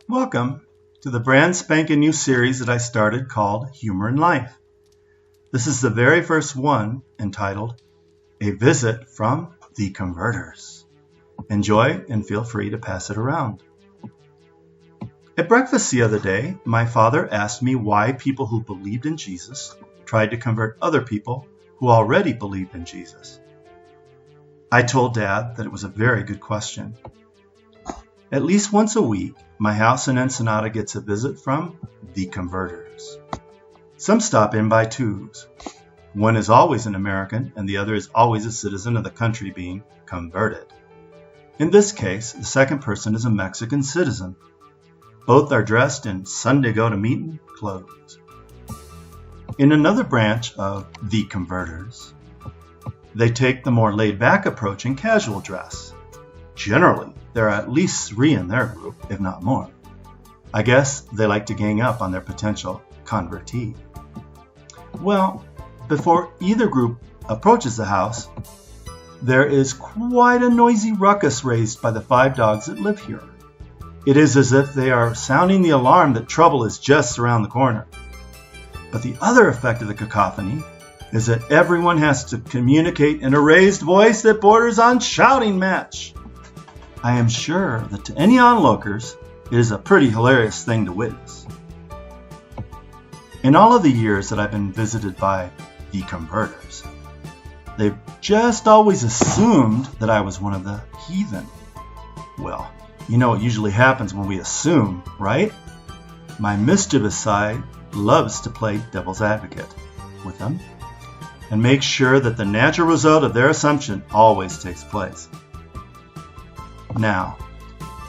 Welcome to the brand spanking new series that I started called Humor in Life. This is the very first one entitled A Visit from the Converters. Enjoy and feel free to pass it around. At breakfast the other day, my father asked me why people who believed in Jesus tried to convert other people who already believed in Jesus. I told Dad that it was a very good question. At least once a week, my house in Ensenada gets a visit from the Converters. Some stop in by twos. One is always an American and the other is always a citizen of the country being converted. In this case, the second person is a Mexican citizen. Both are dressed in Sunday go-to-meeting clothes. In another branch of the Converters, they take the more laid-back approach in casual dress. Generally, there are at least 3 in their group, if not more. I guess they like to gang up on their potential convertee. Well, before either group approaches the house, there is quite a noisy ruckus raised by the 5 dogs that live here. It is as if they are sounding the alarm that trouble is just around the corner. But the other effect of the cacophony is that everyone has to communicate in a raised voice that borders on shouting match. I am sure that to any onlookers, it is a pretty hilarious thing to witness. In all of the years that I've been visited by the Converters, they've just always assumed that I was one of the heathen. Well, you know what usually happens when we assume, right? My mischievous side loves to play devil's advocate with them and make sure that the natural result of their assumption always takes place. Now,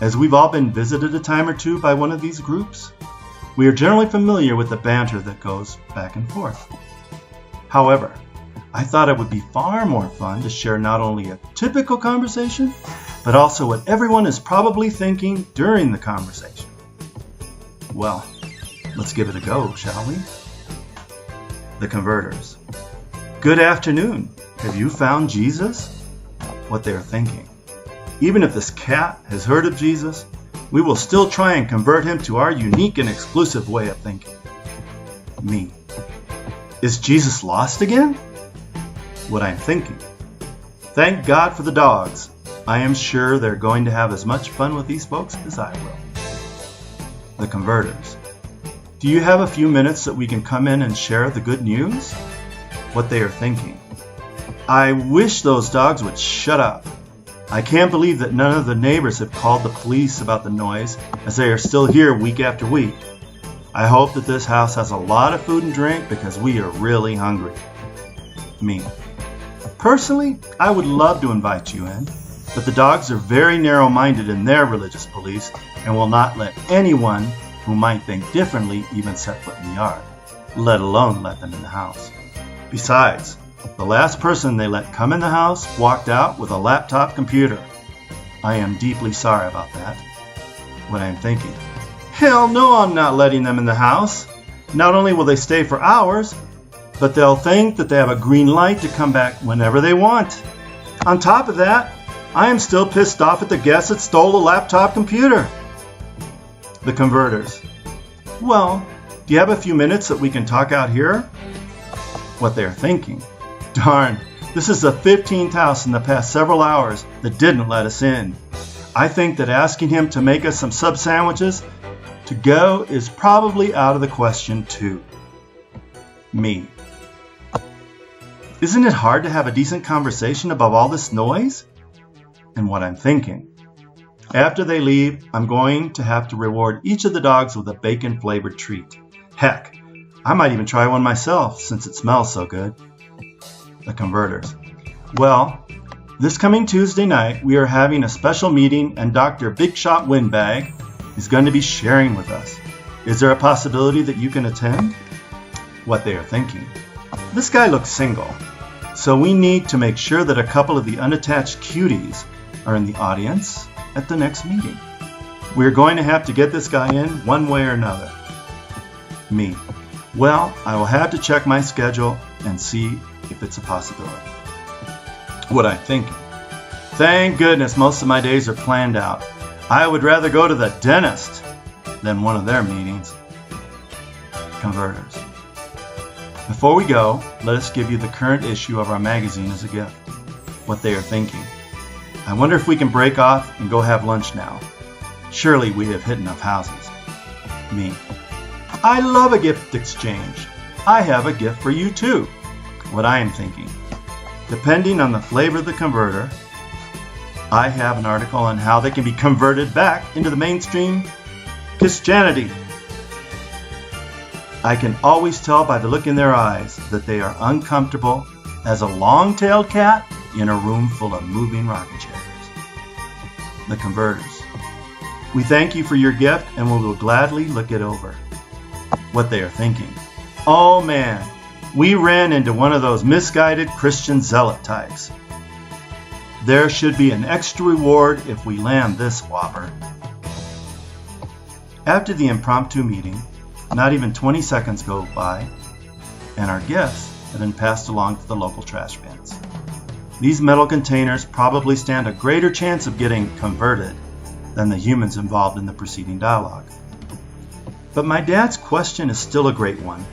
as we've all been visited a time or two by one of these groups, we are generally familiar with the banter that goes back and forth. However, I thought it would be far more fun to share not only a typical conversation, but also what everyone is probably thinking during the conversation. Well, let's give it a go, shall we? The Converters. Good afternoon. Have you found Jesus? What they are thinking. Even if this cat has heard of Jesus, we will still try and convert him to our unique and exclusive way of thinking. Me. Is Jesus lost again? What I'm thinking. Thank God for the dogs. I am sure they're going to have as much fun with these folks as I will. The Converters. Do you have a few minutes that we can come in and share the good news? What they are thinking. I wish those dogs would shut up. I can't believe that none of the neighbors have called the police about the noise, as they are still here week after week. I hope that this house has a lot of food and drink because we are really hungry. Me. Personally, I would love to invite you in, but the dogs are very narrow-minded in their religious beliefs and will not let anyone who might think differently even set foot in the yard, let alone let them in the house. Besides, the last person they let come in the house walked out with a laptop computer. I am deeply sorry about that. What I am thinking. Hell no, I'm not letting them in the house. Not only will they stay for hours, but they'll think that they have a green light to come back whenever they want. On top of that, I am still pissed off at the guests that stole the laptop computer. The Converters. Well, do you have a few minutes that we can talk out here? What they are thinking. Darn, this is the 15th house in the past several hours that didn't let us in. I think that asking him to make us some sub sandwiches to go is probably out of the question too. Me. Isn't it hard to have a decent conversation above all this noise? And what I'm thinking. After they leave, I'm going to have to reward each of the dogs with a bacon-flavored treat. Heck, I might even try one myself since it smells so good. The Converters. Well, this coming Tuesday night, we are having a special meeting and Dr. Big Shot Windbag is going to be sharing with us. Is there a possibility that you can attend? What they are thinking. This guy looks single, so we need to make sure that a couple of the unattached cuties are in the audience at the next meeting. We're going to have to get this guy in one way or another. Me. Well, I will have to check my schedule and see if it's a possibility. What I'm thinking. Thank goodness most of my days are planned out. I would rather go to the dentist. than one of their meetings. Converters. Before we go, let us give you the current issue of our magazine as a gift. What they are thinking. I wonder if we can break off and go have lunch now. Surely we have hit enough houses. Me. I love a gift exchange. I have a gift for you too. What I am thinking. Depending on the flavor of the converter, I have an article on how they can be converted back into the mainstream Christianity. I can always tell by the look in their eyes that they are uncomfortable as a long-tailed cat in a room full of moving rocking chairs. The converters. We thank you for your gift and we will gladly look it over. What they are thinking. Oh man, we ran into one of those misguided Christian zealot types. There should be an extra reward if we land this whopper. After the impromptu meeting, not even 20 seconds go by, and our gifts have been passed along to the local trash bins. These metal containers probably stand a greater chance of getting converted than the humans involved in the preceding dialogue. But my dad's question is still a great one.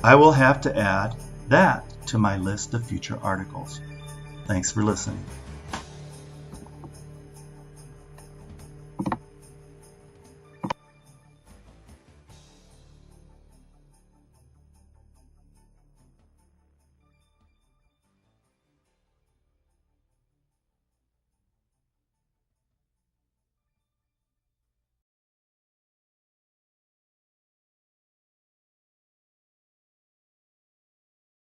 I will have to add that to my list of future articles. Thanks for listening.